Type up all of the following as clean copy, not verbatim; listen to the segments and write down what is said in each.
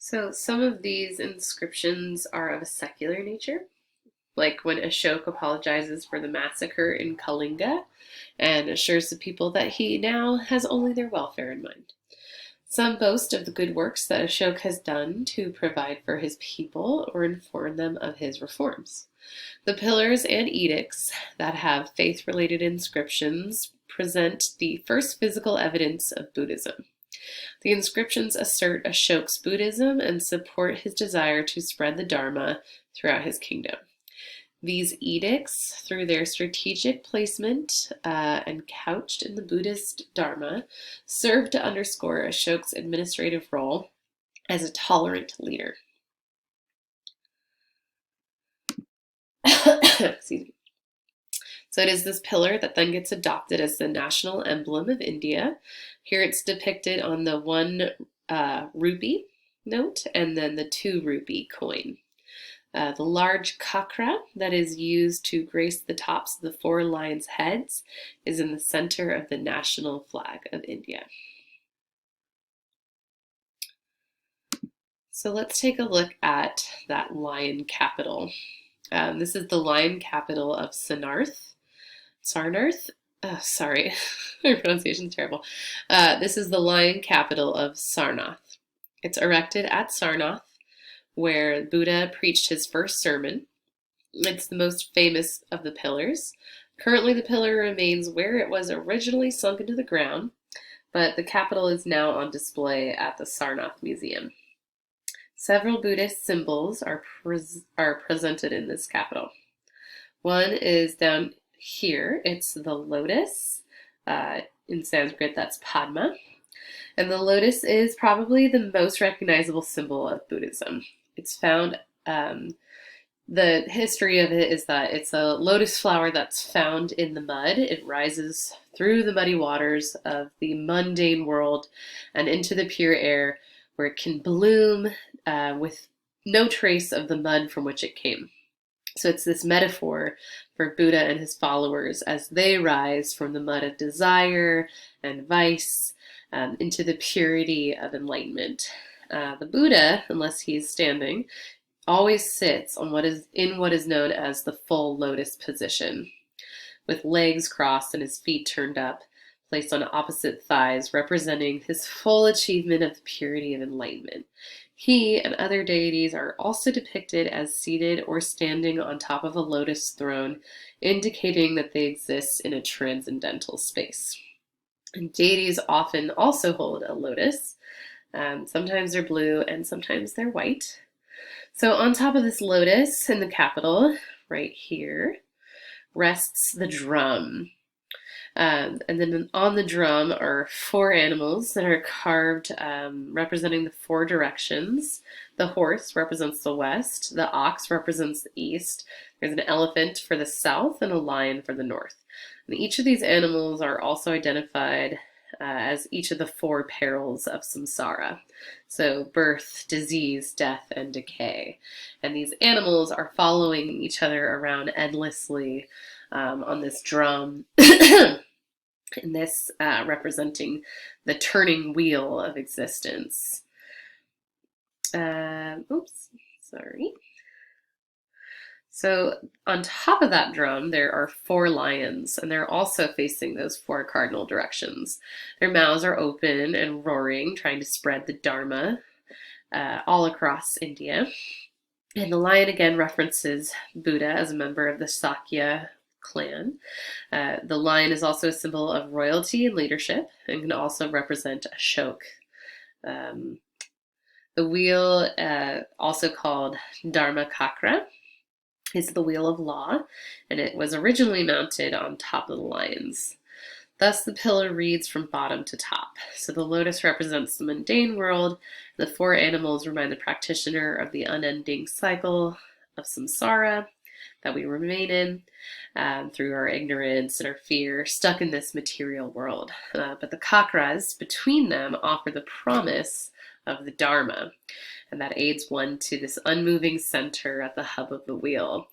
So some of these inscriptions are of a secular nature, like when Ashoka apologizes for the massacre in Kalinga and assures the people that he now has only their welfare in mind. Some boast of the good works that Ashoka has done to provide for his people or inform them of his reforms. The pillars and edicts that have faith related inscriptions present the first physical evidence of Buddhism. The inscriptions assert Ashoka's Buddhism and support his desire to spread the Dharma throughout his kingdom. These edicts, through their strategic placement and couched in the Buddhist Dharma, serve to underscore Ashoka's administrative role as a tolerant leader. Excuse me. So it is this pillar that then gets adopted as the national emblem of India. Here it's depicted on the 1 rupee note and then the 2 rupee coin. The large kakra that is used to grace the tops of the 4 lions' heads is in the center of the national flag of India. So let's take a look at that lion capital. This is the lion capital of Sarnath. Sorry, my pronunciation's terrible. This is the lion capital of Sarnath. It's erected at Sarnath, where Buddha preached his first sermon. It's the most famous of the pillars. Currently, the pillar remains where it was originally sunk into the ground, but the capital is now on display at the Sarnath Museum. Several Buddhist symbols are presented in this capital. One is down here. It's the lotus. In Sanskrit, that's Padma. And the lotus is probably the most recognizable symbol of Buddhism. It's found, the history of it is that it's a lotus flower that's found in the mud. It rises through the muddy waters of the mundane world and into the pure air, where it can bloom with no trace of the mud from which it came. So it's this metaphor for Buddha and his followers as they rise from the mud of desire and vice into the purity of enlightenment. The Buddha, unless he's standing, always sits on what is known as the full lotus position, with legs crossed and his feet turned up, placed on opposite thighs, representing his full achievement of the purity of enlightenment. He and other deities are also depicted as seated or standing on top of a lotus throne, indicating that they exist in a transcendental space. And deities often also hold a lotus. Sometimes they're blue and sometimes they're white. So on top of this lotus in the capital, right here, rests the drum. And then on the drum are 4 animals that are carved representing the 4 directions. The horse represents the west, the ox represents the east, there's an elephant for the south, and a lion for the north. And each of these animals are also identified as each of the 4 perils of samsara. So birth, disease, death, and decay. And these animals are following each other around endlessly on this drum. And this representing the turning wheel of existence. So on top of that drum, there are 4 lions, and they're also facing those 4 cardinal directions. Their mouths are open and roaring, trying to spread the Dharma all across India. And the lion again references Buddha as a member of the Sakya clan. The lion is also a symbol of royalty and leadership and can also represent Ashoka. The wheel, also called Dharma Kakra, is the wheel of law, and it was originally mounted on top of the lions. Thus, the pillar reads from bottom to top. So the lotus represents the mundane world. The 4 animals remind the practitioner of the unending cycle of samsara that we remain in through our ignorance and our fear, stuck in this material world. But the kakras between them offer the promise of the Dharma, and that aids one to this unmoving center at the hub of the wheel.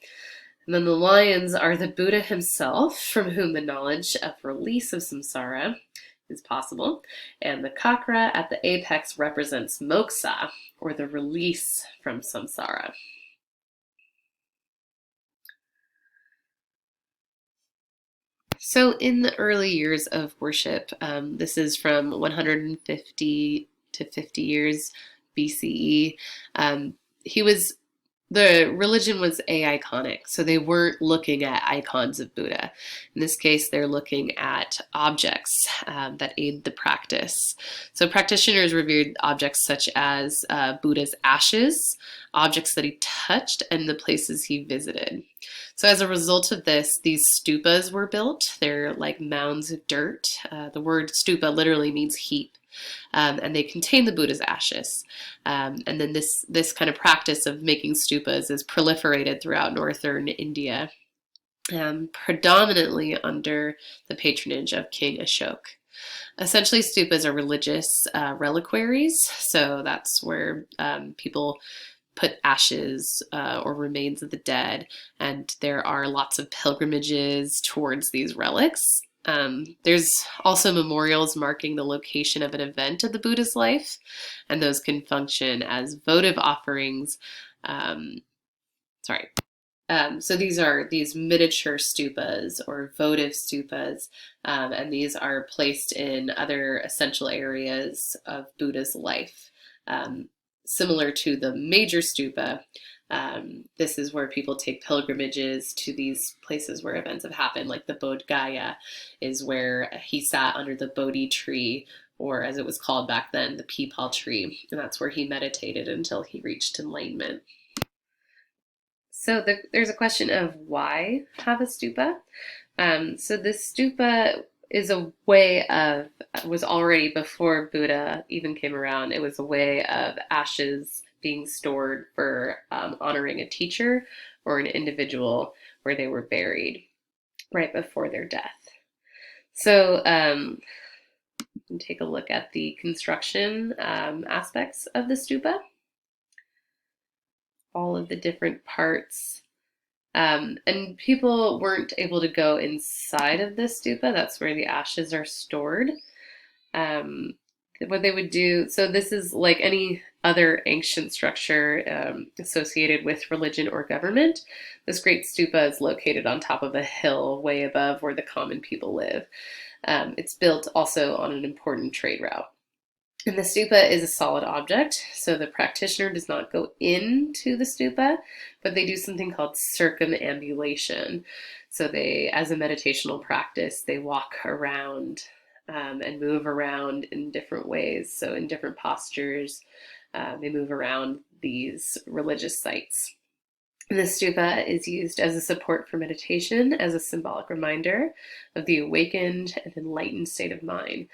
And then the lions are the Buddha himself, from whom the knowledge of release of samsara is possible. And the chakra at the apex represents moksha, or the release from samsara. So, in the early years of worship, this is from 150 to 50 years BCE. He was The religion was iconic, so they weren't looking at icons of Buddha. In this case, they're looking at objects that aid the practice. So practitioners revered objects such as Buddha's ashes, objects that he touched, and the places he visited. So as a result of this, these stupas were built. They're like mounds of dirt. The word stupa literally means heap. And they contain the Buddha's ashes. And then this kind of practice of making stupas is proliferated throughout northern India, predominantly under the patronage of King Ashoka. Essentially, stupas are religious reliquaries, so that's where people put ashes or remains of the dead, and there are lots of pilgrimages towards these relics. There's also memorials marking the location of an event of the Buddha's life, and those can function as votive offerings. Um, sorry. So these are these miniature stupas or votive stupas, and these are placed in other essential areas of Buddha's life. Similar to the major stupa, this is where people take pilgrimages to these places where events have happened, like the Bodh Gaya is where he sat under the Bodhi tree, or as it was called back then, the peepal tree, and that's where he meditated until he reached enlightenment. So there's a question of why have a stupa. So this stupa is a way of, was already before Buddha even came around, it was a way of ashes being stored for honoring a teacher or an individual where they were buried right before their death. So take a look at the construction aspects of the stupa. All of the different parts. And people weren't able to go inside of the stupa. That's where the ashes are stored. What they would do, so this is like any other ancient structure associated with religion or government. This great stupa is located on top of a hill way above where the common people live. It's built also on an important trade route. And the stupa is a solid object, so the practitioner does not go into the stupa, but they do something called circumambulation. So they, as a meditational practice, they walk around and move around in different ways. So in different postures, they move around these religious sites. The stupa is used as a support for meditation, as a symbolic reminder of the awakened and enlightened state of mind.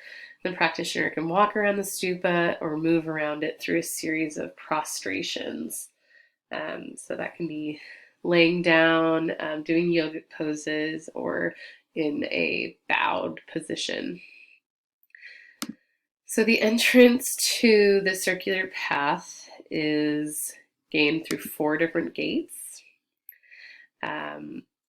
The practitioner can walk around the stupa or move around it through a series of prostrations. So that can be laying down, doing yogic poses, or in a bowed position. So the entrance to the circular path is gained through 4 different gates.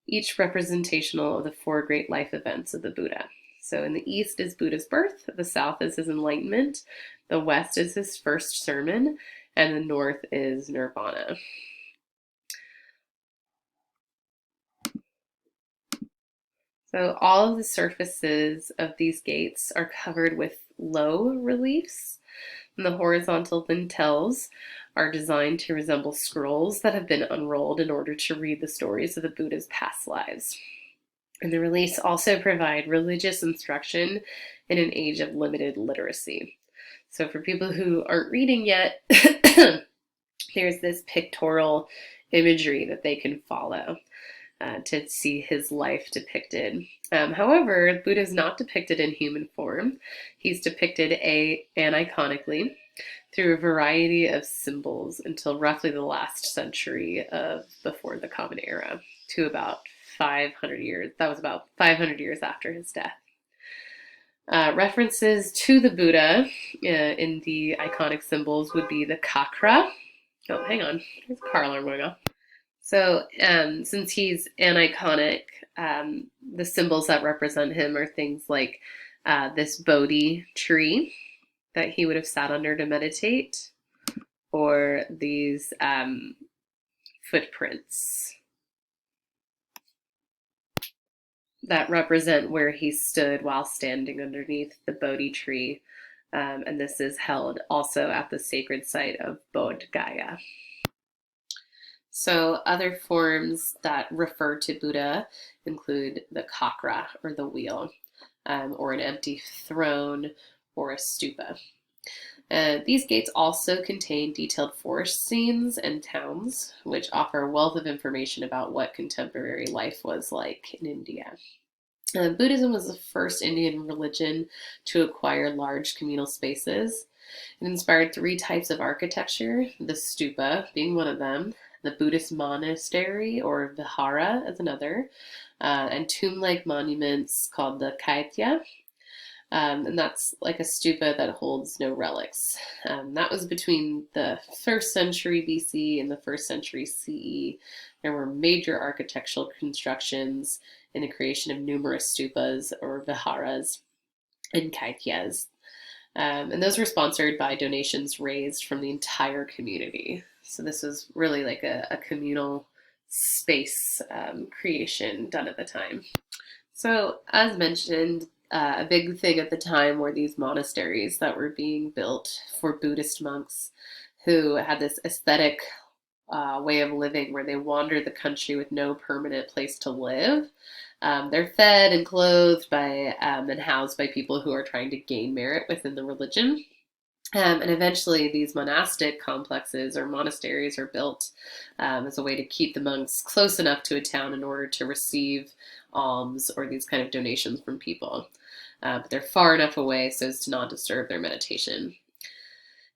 Each representational of the 4 great life events of the Buddha. So in the east is Buddha's birth, the south is his enlightenment, the west is his first sermon, and the north is nirvana. So all of the surfaces of these gates are covered with low reliefs, and the horizontal lintels are designed to resemble scrolls that have been unrolled in order to read the stories of the Buddha's past lives. And the reliefs also provide religious instruction in an age of limited literacy. So for people who aren't reading yet, there's this pictorial imagery that they can follow to see his life depicted. However, Buddha is not depicted in human form. He's depicted aniconically through a variety of symbols until roughly the last century of before the Common Era, to about 500 years. That was about 500 years after his death. References to the Buddha in the iconic symbols would be the chakra. Oh, hang on. There's a car alarm going off. So since he's aniconic, the symbols that represent him are things like this Bodhi tree that he would have sat under to meditate, or these footprints that represent where he stood while standing underneath the Bodhi tree. And this is held also at the sacred site of Bodh Gaya. So other forms that refer to Buddha include the kakra, or the wheel, or an empty throne, or a stupa. These gates also contain detailed forest scenes and towns, which offer a wealth of information about what contemporary life was like in India. Buddhism was the first Indian religion to acquire large communal spaces. It inspired three types of architecture, the stupa being one of them, the Buddhist monastery or vihara as another, and tomb-like monuments called the kaitya. And that's like a stupa that holds no relics. That was between the 1st century BC and the 1st century CE. There were major architectural constructions in the creation of numerous stupas or viharas and kaityas. And those were sponsored by donations raised from the entire community. So this was really like a communal space creation done at the time. So as mentioned, a big thing at the time were these monasteries that were being built for Buddhist monks who had this aesthetic way of living where they wandered the country with no permanent place to live. They're fed and clothed by and housed by people who are trying to gain merit within the religion. And eventually these monastic complexes or monasteries are built as a way to keep the monks close enough to a town in order to receive alms or these kind of donations from people. But they're far enough away so as to not disturb their meditation.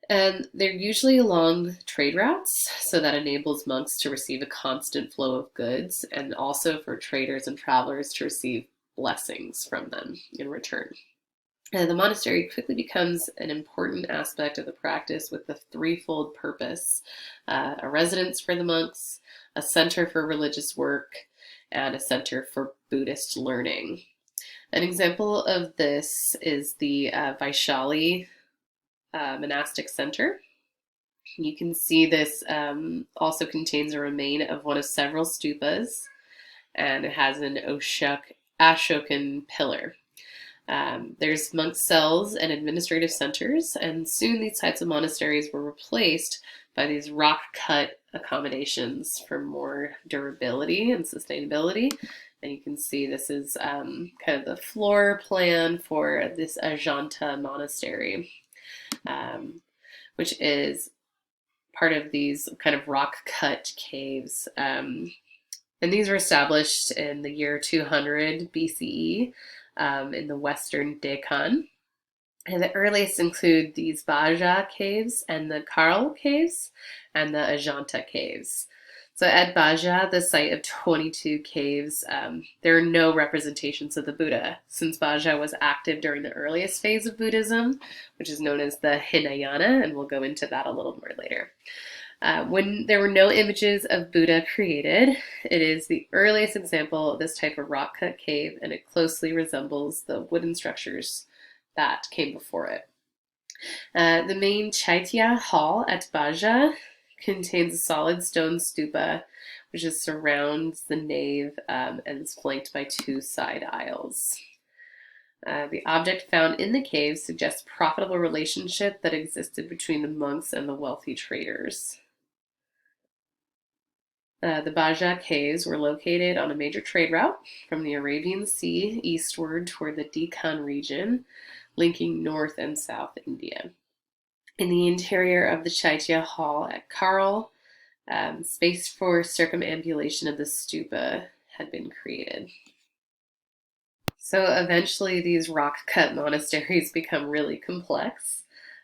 And they're usually along trade routes, so that enables monks to receive a constant flow of goods, and also for traders and travelers to receive blessings from them in return. The monastery quickly becomes an important aspect of the practice with the threefold purpose: a residence for the monks, a center for religious work, and a center for Buddhist learning. An example of this is the Vaishali monastic center. You can see this also contains a remain of one of several stupas, and it has an Ashokan pillar. There's monk cells and administrative centers, and soon these types of monasteries were replaced by these rock-cut accommodations for more durability and sustainability. And you can see this is kind of the floor plan for this Ajanta monastery, which is part of these kind of rock-cut caves. And these were established in the year 200 BCE in the western Deccan. And the earliest include these Baja caves and the Karl caves and the Ajanta caves. So at Baja, the site of 22 caves, there are no representations of the Buddha, since Baja was active during the earliest phase of Buddhism, which is known as the Hinayana, and we'll go into that a little more later. When there were no images of Buddha created, it is the earliest example of this type of rock-cut cave, and it closely resembles the wooden structures that came before it. The main Chaitya hall at Baja contains a solid stone stupa, which surrounds the nave and is flanked by two side aisles. The object found in the cave suggests profitable relationship that existed between the monks and the wealthy traders. The Baja caves were located on a major trade route from the Arabian Sea eastward toward the Deccan region, linking North and South India. In the interior of the Chaitya Hall at Karl, space for circumambulation of the stupa had been created. So eventually these rock-cut monasteries become really complex,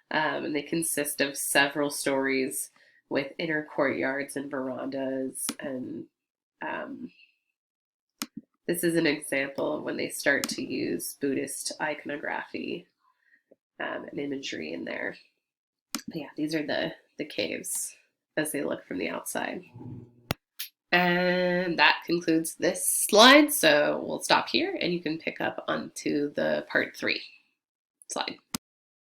and they consist of several stories with inner courtyards and verandas, and this is an example of when they start to use Buddhist iconography and imagery in there. But yeah, these are the caves as they look from the outside. And that concludes this slide, so we'll stop here and you can pick up onto the part 3. slide.